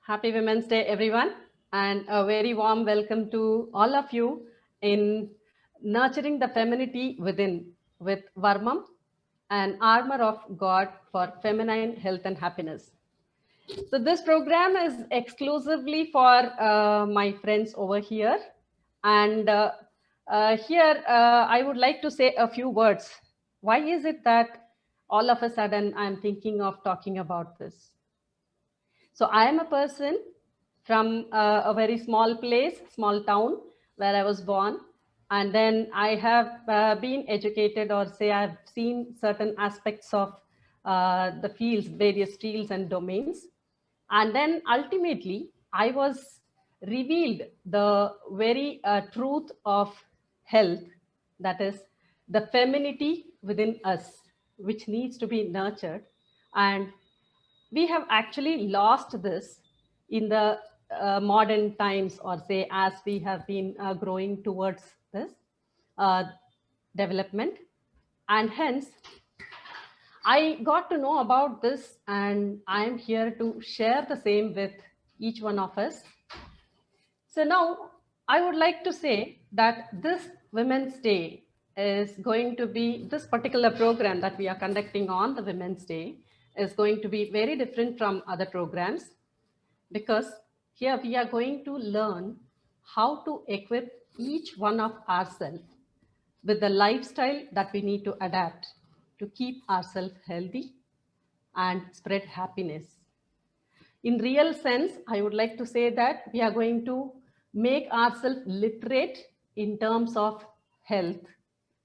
Happy Women's Day, everyone, and a very warm welcome to all of you in Nurturing the Femininity Within with Varmam, an armor of God for feminine health and happiness. So, this program is exclusively for my friends over here, and I would like to say a few words. Why is it that all of a sudden I'm thinking of talking about this? So I am a person from a very small place, small town where I was born. And then I have been educated, or say I've seen certain aspects of the fields, various fields and domains. And then ultimately, I was revealed the very truth of health, that is the femininity within us, which needs to be nurtured. And we have actually lost this in the modern times, or say as we have been growing towards this uh, development. And hence I got to know about this, and I'm here to share the same with each one of us. So now I would like to say that this Women's Day is going to be, this particular program that we are conducting on the Women's Day is going to be very different from other programs, because here we are going to learn how to equip each one of ourselves with the lifestyle that we need to adapt to keep ourselves healthy and spread happiness. In real sense, I would like to say that we are going to make ourselves literate in terms of health,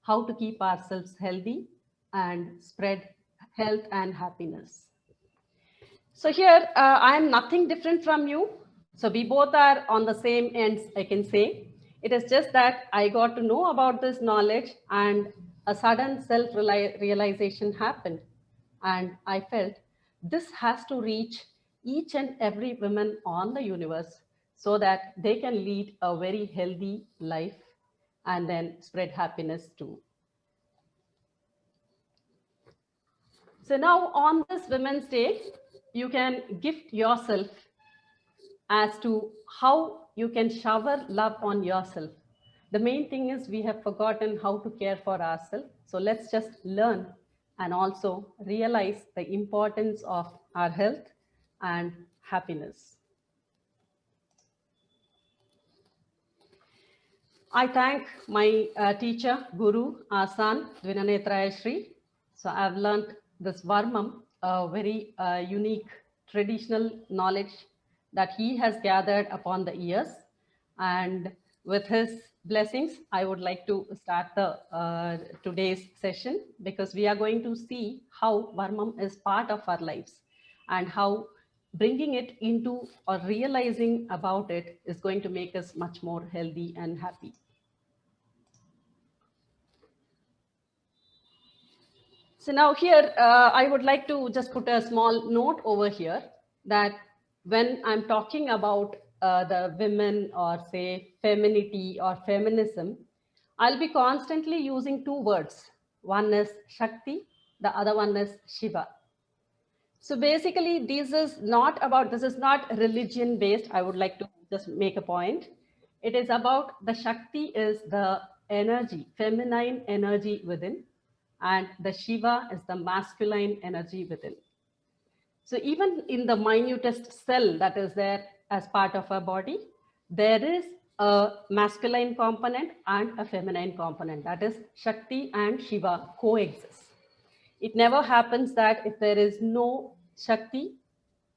how to keep ourselves healthy and spread health and happiness. So here, I am nothing different from you. So we both are on the same ends, I can say. It is just that I got to know about this knowledge, and a sudden self-realization happened. And I felt this has to reach each and every woman on the universe so that they can lead a very healthy life and then spread happiness too. So now on this Women's Day, you can gift yourself as to how you can shower love on yourself. The main thing is we have forgotten how to care for ourselves. So let's just learn and also realize the importance of our health and happiness. I thank my teacher, Guru, Asan, Dvinanetraya Shri. So I've learned this Varmam, a very unique traditional knowledge that he has gathered upon the years. And with his blessings, I would like to start the today's session, because we are going to see how Varmam is part of our lives and how bringing it into or realizing about it is going to make us much more healthy and happy. So now here, I would like to just put a small note over here that when I'm talking about the women, or say femininity or feminism, I'll be constantly using two words. One is Shakti, the other one is Shiva. So basically, this is not religion based. I would like to just make a point. It is about the Shakti is the energy, feminine energy within, and the Shiva is the masculine energy within. So even in the minutest cell that is there as part of our body, there is a masculine component and a feminine component. That is Shakti and Shiva coexist. It never happens that if there is no Shakti,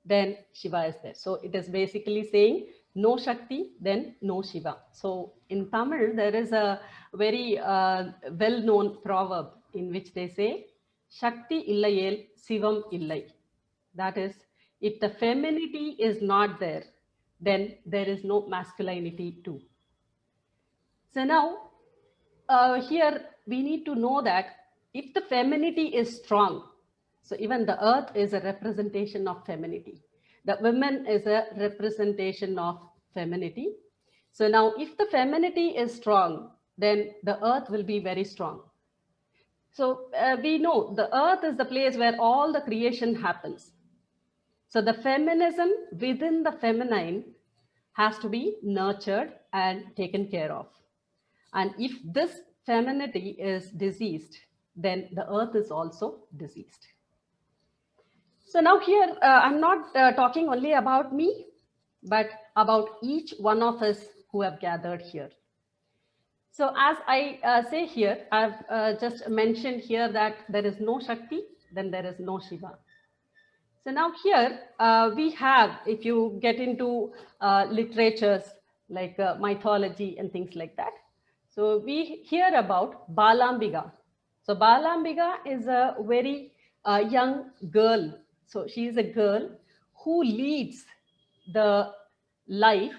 then Shiva is there. So it is basically saying no Shakti, then no Shiva. So in Tamil, there is a very well-known proverb in which they say, Shakti illayel, Sivam illai. That is, if the femininity is not there, then there is no masculinity too. So now, here we need to know that if the femininity is strong, so even the earth is a representation of femininity. The women is a representation of femininity. So now if the femininity is strong, then the earth will be very strong. So we know the earth is the place where all the creation happens. So the feminism within the feminine has to be nurtured and taken care of. And if this femininity is diseased, then the earth is also diseased. So now here, I'm not talking only about me, but about each one of us who have gathered here. So as I say here, I've just mentioned here that there is no Shakti, then there is no Shiva. So now here we have, if you get into literatures like mythology and things like that. So we hear about Balambiga. So Balambiga is a very young girl. So she is a girl who leads the life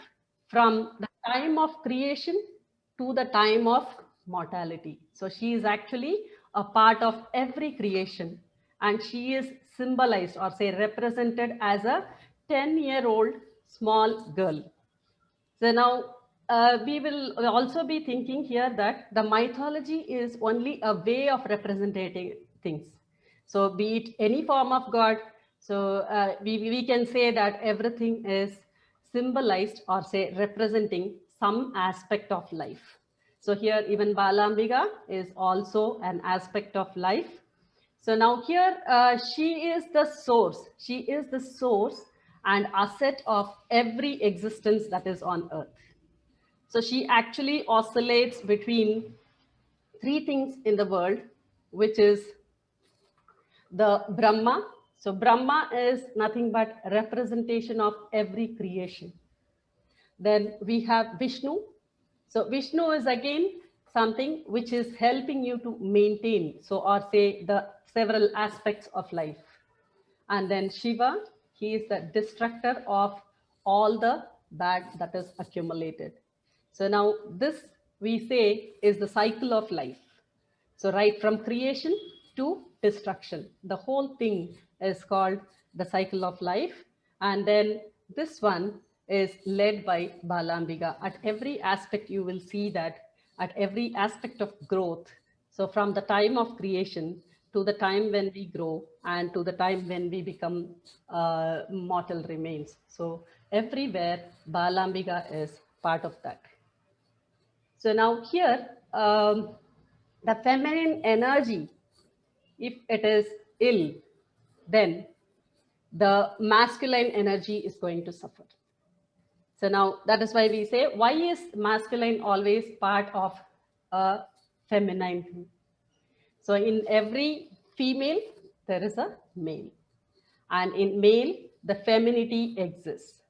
from the time of creation to the time of mortality. So she is actually a part of every creation, and she is symbolized or say represented as a 10-year-old small girl. So now we will also be thinking here that the mythology is only a way of representing things. So be it any form of God, so we can say that everything is symbolized or say representing some aspect of life. So here even Balambiga is also an aspect of life. So now here she is the source. She is the source and asset of every existence that is on earth. So she actually oscillates between three things in the world, which is the Brahma. So Brahma is nothing but representation of every creation. Then we have Vishnu. So Vishnu is again something which is helping you to maintain, so or say the several aspects of life. And then Shiva, he is the destructor of all the bad that is accumulated. So now this we say is the cycle of life. So right from creation to destruction, the whole thing is called the cycle of life. And then this one is led by Balambiga. At every aspect, you will see that at every aspect of growth. So from the time of creation to the time when we grow and to the time when we become mortal remains. So everywhere Balambiga is part of that. So now here, the feminine energy, if it is ill, then the masculine energy is going to suffer. So now that is why we say, why is masculine always part of a feminine thing? So in every female, there is a male. And in male, the femininity exists.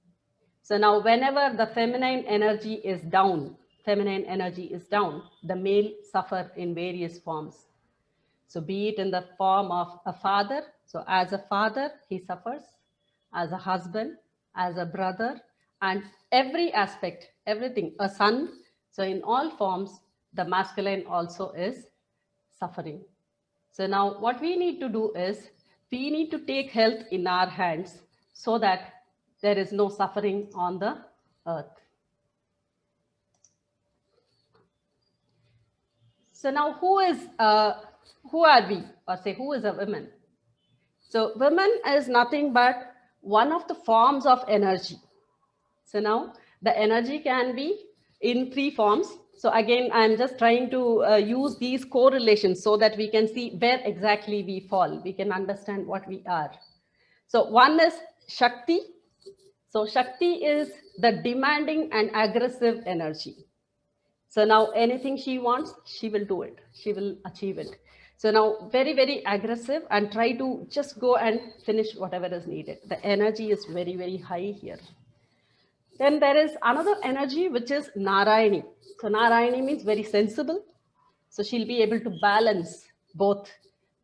So now whenever the feminine energy is down, the male suffer in various forms. So be it in the form of a father. So as a father, he suffers, as a husband, as a brother, and every aspect, everything, a son. So in all forms, the masculine also is suffering. So now what we need to do is, we need to take health in our hands so that there is no suffering on the earth. So now who are we, or say who is a woman? So women is nothing but one of the forms of energy. So now the energy can be in three forms. So again, I'm just trying to use these correlations so that we can see where exactly we fall. We can understand what we are. So one is Shakti. So Shakti is the demanding and aggressive energy. So now anything she wants, she will do it. She will achieve it. So now very, very aggressive and try to just go and finish whatever is needed. The energy is very, very high here. Then there is another energy, which is Narayani. So Narayani means very sensible. So she'll be able to balance both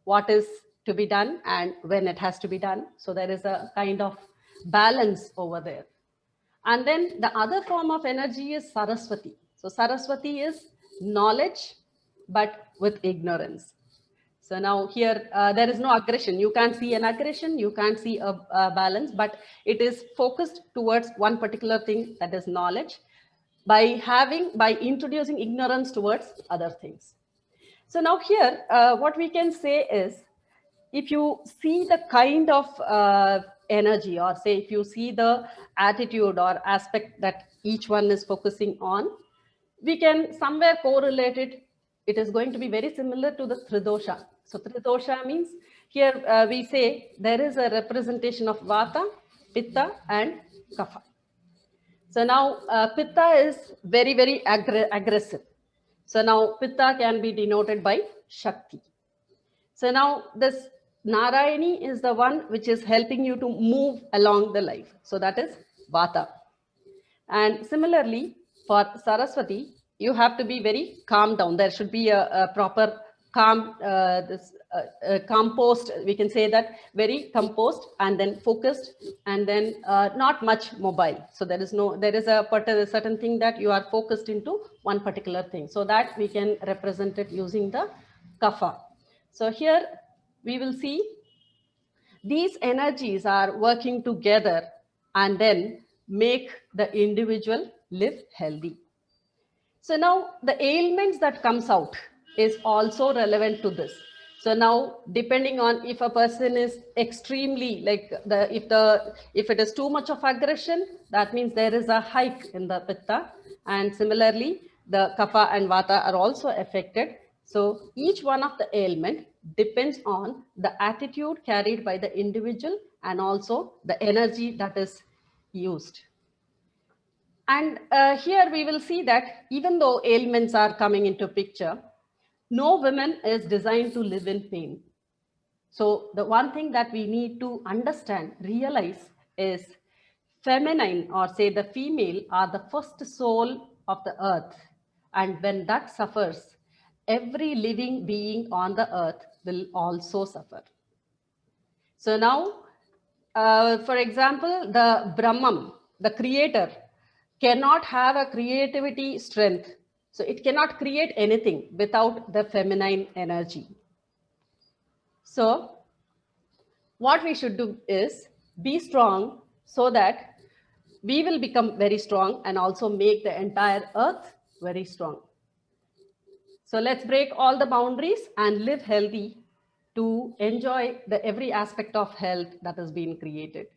what is to be done and when it has to be done. So there is a kind of balance over there. And then the other form of energy is Saraswati. So Saraswati is knowledge, but with ignorance. So now here, there is no aggression. You can't see an aggression, you can't see a balance, but it is focused towards one particular thing, that is knowledge, by introducing ignorance towards other things. So now here, what we can say is, if you see the kind of energy, or say if you see the attitude or aspect that each one is focusing on, we can somewhere correlate it. It is going to be very similar to the Tridosha. So Tridosha means here we say there is a representation of Vata, Pitta and Kapha. So now Pitta is very, very aggressive. So now Pitta can be denoted by Shakti. So now this Narayani is the one which is helping you to move along the life. So that is Vata. And similarly, for Saraswati, you have to be very calm down. There should be a proper calm, composed, we can say that, very composed and then focused, and then not much mobile. So there is a certain thing that you are focused into one particular thing. So that we can represent it using the Kapha. So here we will see these energies are working together and then make the individual live healthy. So now the ailments that comes out is also relevant to this. So now, depending on if a person is extremely like if it is too much of aggression, that means there is a hike in the pitta, and similarly the kapha and vata are also affected. So each one of the ailment depends on the attitude carried by the individual and also the energy that is used. And here we will see that even though ailments are coming into picture, no woman is designed to live in pain. So the one thing that we need to understand, realize, is feminine, or say the female, are the first soul of the earth. And when that suffers, every living being on the earth will also suffer. So now, for example, the Brahman, the creator, cannot have a creativity strength. So it cannot create anything without the feminine energy. So what we should do is be strong so that we will become very strong and also make the entire earth very strong. So let's break all the boundaries and live healthy to enjoy the every aspect of health that has been created.